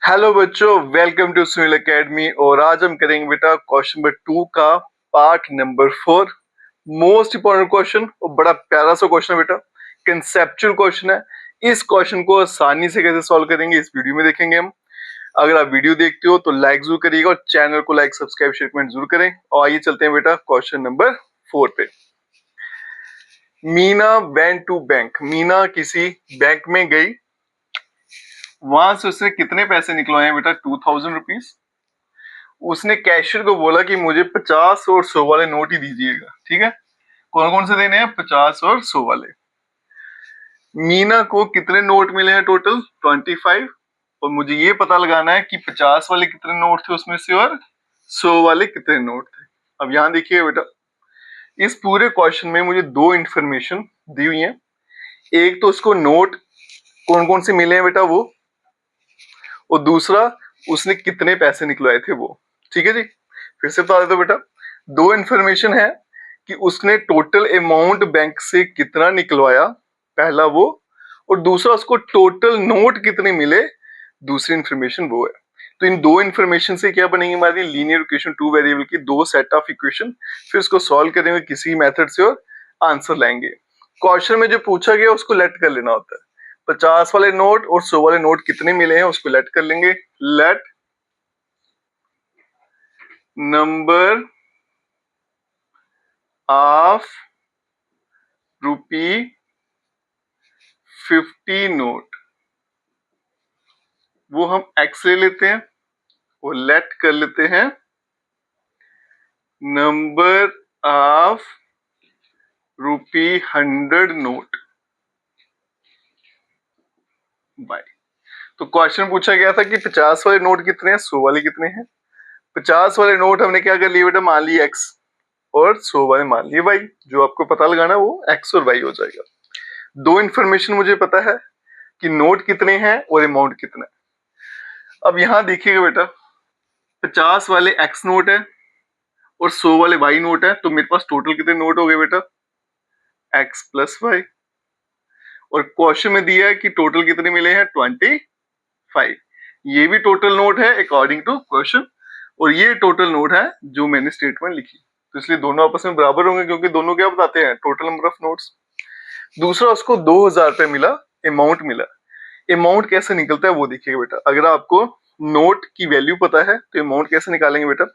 Hello बच्चों, welcome to Sunil academy. और आज हम करेंगे बेटा क्वेश्चन नंबर 2 का part number 4। Most important question और बड़ा प्यारा सा क्वेश्चन है बेटा, कंसेप्चुअल क्वेश्चन है। इस क्वेश्चन को आसानी से कैसे सॉल्व करेंगे इस वीडियो में देखेंगे हम। अगर आप वीडियो देखते हो तो लाइक जरूर करिएगा और चैनल को लाइक सब्सक्राइब शेयर कमेंट जरूर करें। और आइए चलते हैं बेटा क्वेश्चन नंबर 4 पे। Meena went to bank. Meena किसी बैंक में गई, वहां से उसने कितने पैसे निकलवाए बेटा? 2000 रुपीज। उसने कैशियर को बोला कि मुझे 50 और 100 वाले नोट ही दीजिएगा। ठीक है, कौन कौन से देने हैं? 50 और 100 वाले। मीना को कितने नोट मिले हैं? टोटल 25। और मुझे ये पता लगाना है कि 50 वाले कितने नोट थे उसमें से और 100 वाले कितने नोट थे। अब यहां देखिए बेटा, इस पूरे क्वेश्चन में मुझे दो इंफॉर्मेशन दी हुई है। एक तो उसको नोट कौन कौन से मिले हैं बेटा वो, और दूसरा उसने कितने पैसे निकलवाए थे वो। ठीक है जी, फिर से बता देता हूं बेटा, दो इन्फॉर्मेशन है कि उसने टोटल अमाउंट बैंक से कितना निकलवाया, पहला वो, और दूसरा उसको टोटल नोट कितने मिले, दूसरी इन्फॉर्मेशन वो है। तो इन दो इन्फॉर्मेशन से क्या बनेगी हमारी लीनियर इक्वेशन, टू वेरिएबल की दो सेट ऑफ इक्वेशन। फिर उसको सॉल्व करेंगे किसी मेथड से और आंसर लाएंगे। क्वेश्चन में जो पूछा गया उसको लेट कर लेना होता है। 50 वाले नोट और 100 वाले नोट कितने मिले हैं उसको लेट कर लेंगे। Let number of rupee 50 note, वो हम एक्स ले लेते हैं और लेट कर लेते हैं number of rupee 100 note by. तो क्वेश्चन पूछा गया था कि 50 वाले नोट कितने हैं, 100 वाले कितने हैं। 50 वाले नोट हमने क्या कर लिए बेटा, मान लिया एक्स, और 100 वाले मान लिए वाई। जो आपको पता लगाना वो एक्स और वाई हो जाएगा। दो इन्फॉर्मेशन मुझे पता है कि नोट कितने हैं और अमाउंट कितना है। अब यहां देखिएगा बेटा, 50 वाले एक्स नोट है और 100 वाले वाई नोट है, तो मेरे पास टोटल कितने नोट हो गए बेटा? X plus y. और क्वेश्चन में दिया है कि टोटल कितने मिले हैं? 25। ये भी टोटल नोट है अकॉर्डिंग टू क्वेश्चन, और ये टोटल नोट है जो मैंने स्टेटमेंट लिखी। तो इसलिए दोनों आपस में बराबर होंगे, क्योंकि दोनों क्या बताते हैं? Total number of notes. दूसरा, उसको 2000 रुपए मिला, अमाउंट मिला। अमाउंट कैसे निकलता है वो देखिएगा बेटा। अगर आपको नोट की वैल्यू पता है तो अमाउंट कैसे निकालेंगे बेटा?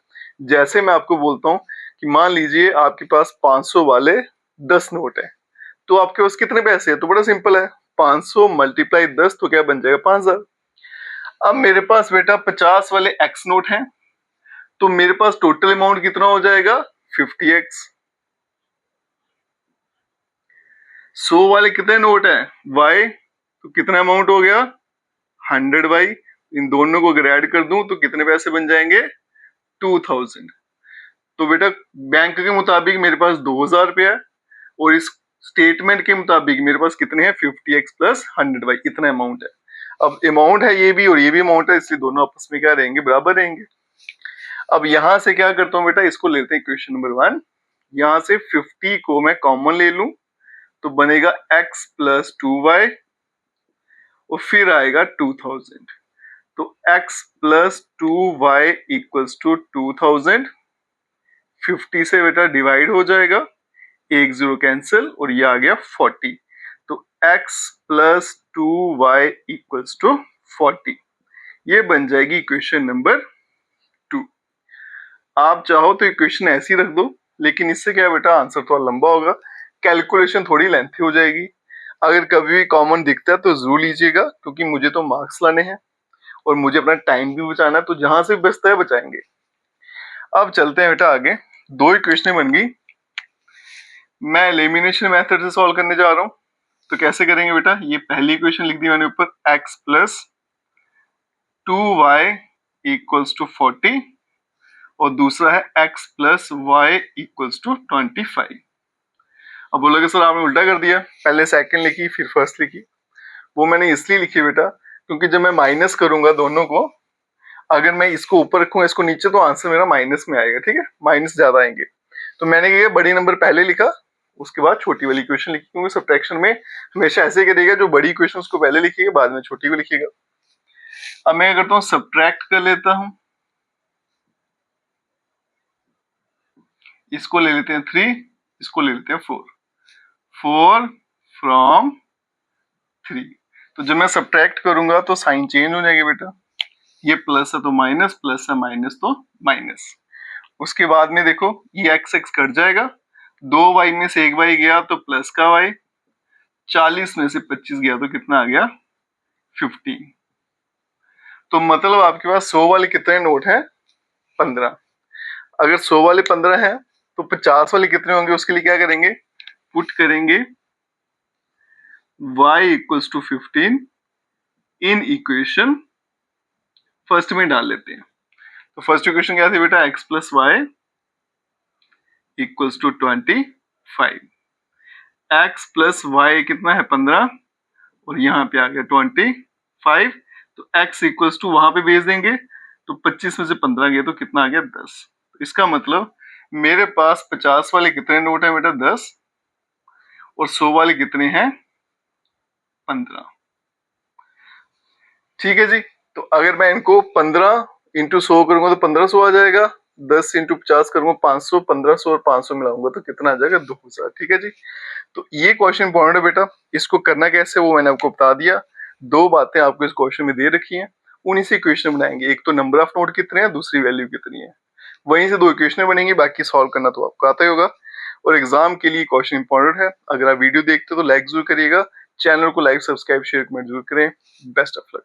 जैसे मैं आपको बोलता हूँ कि मान लीजिए आपके पास 500 वाले 10 नोट है, तो आपके पास कितने पैसे है? तो बड़ा सिंपल है, 500 मल्टीप्लाई 10, तो क्या बन जाएगा? 5000। अब मेरे पास बेटा 50 वाले एक्स नोट हैं, तो मेरे पास टोटल अमाउंट कितना हो जाएगा? 50x। 100 वाले कितने नोट है? y, तो कितना अमाउंट हो गया? 100y। इन दोनों को अगर ऐड कर दूं तो कितने पैसे बन जाएंगे? 2000। तो बेटा बैंक के मुताबिक मेरे पास 2000 रुपया है, और इस स्टेटमेंट के मुताबिक मेरे पास कितने हैं? 50x प्लस 100y, इतना अमाउंट है। अब अमाउंट है ये भी और ये भी अमाउंट है, इसलिए दोनों आपस में क्या रहेंगे? बराबर रहेंगे। अब यहां से क्या करता हूं बेटा, इसको लेते हैं इक्वेशन नंबर 1। यहां से 50 को मैं कॉमन ले लूं तो बनेगा x प्लस 2y, और फिर आएगा 2000। तो x plus 2y equals to 2000। 50 से बेटा डिवाइड हो जाएगा, एक जीरो कैंसिल, और ये आ गया 40। तो x plus 2y equals to 40। ये बन जाएगी इक्वेशन नंबर 2। आप चाहो तो इक्वेशन ऐसी रख दो, लेकिन इससे क्या बेटा, आंसर थोड़ा लंबा होगा, कैलकुलेशन थोड़ी लेंथी हो जाएगी। अगर कभी भी कॉमन दिखता है तो जरूर लीजिएगा, क्योंकि मुझे तो मार्क्स लाने हैं और मुझे अपना टाइम भी बचाना है, तो जहां से बचता है बचाएंगे। अब चलते हैं बेटा आगे। दो इक्वेशन बन गई, मैं एलिमिनेशन मेथड से सॉल्व करने जा रहा हूं। तो कैसे करेंगे बेटा? ये पहली इक्वेशन लिख दी मैंने ऊपर, x plus 2y equals to 40, और दूसरा है x plus y equals to 25। अब बोलोगे सर आपने उल्टा कर दिया, पहले सेकंड लिखी फिर फर्स्ट लिखी। वो मैंने इसलिए लिखी बेटा, क्योंकि जब मैं माइनस करूंगा दोनों को, अगर मैं इसको ऊपर रखूंगा इसको नीचे, तो आंसर मेरा माइनस में आएगा। ठीक है, माइनस ज्यादा आएंगे। तो मैंने क्या किया, बड़ी नंबर पहले लिखा, उसके बाद छोटी वाली इक्वेशन लिखी, क्योंकि सब्ट्रैक्शन में हमेशा ऐसे करेगा, जो बड़ी इक्वेशन उसको पहले लिखिएगा बाद में छोटी को लिखिएगा। अब मैं क्या करता हूँ, सब्ट्रैक्ट कर लेता हूं, इसको ले लेते हैं 3, इसको ले लेते हैं 4, 4 फ्रॉम 3। तो जब मैं सब्ट्रैक्ट करूंगा तो साइन चेंज हो जाएगा बेटा, ये प्लस है तो माइनस, प्लस है माइनस तो माइनस। उसके बाद में देखो ये एक्स एक्स कट जाएगा, 2y में से 1y गया तो प्लस का y, 40 में से 25 गया तो कितना आ गया 15। तो मतलब आपके पास 100 वाले कितने नोट हैं, 15। अगर 100 वाले 15 हैं तो 50 वाले कितने होंगे, उसके लिए क्या करेंगे, पुट करेंगे y equals to 15 in equation first में डाल लेते हैं। तो फर्स्ट इक्वेशन क्या थी बेटा, x plus y equals to 25, x plus y कितना है 15 और यहाँ पे आ गया 25, तो x इक्वल्स टू वहां पे भेज देंगे, तो 25 में से 15 गया तो कितना आ गया 10। तो इसका मतलब मेरे पास 50 वाले कितने नोट है बेटा 10, और 100 वाले कितने हैं 15। ठीक है जी। तो अगर मैं इनको 15 इंटू 100 करूंगा तो 1500 आ जाएगा, 10 इंटू 50 करूंगा 500, 1500 और 500 मिलाऊंगा तो कितना आ जाएगा 2000। ठीक है जी। तो ये क्वेश्चन इंपॉर्टेंट है बेटा, इसको करना कैसे वो मैंने आपको बता दिया। दो बातें आपको इस क्वेश्चन में दे रखी हैं, उन्हीं से इक्वेशन बनाएंगे, एक तो नंबर ऑफ नोट कितने हैं, दूसरी वैल्यू कितनी है, वहीं से दो इक्वेशन बनेंगी, बाकी सॉल्व करना तो आपको आता ही होगा। और एग्जाम के लिए क्वेश्चन इंपॉर्टेंट है। अगर आप वीडियो देखते हो तो लाइक जरूर करिएगा, चैनल को लाइक सब्सक्राइब शेयर कमेंट जरूर करें। Best of luck.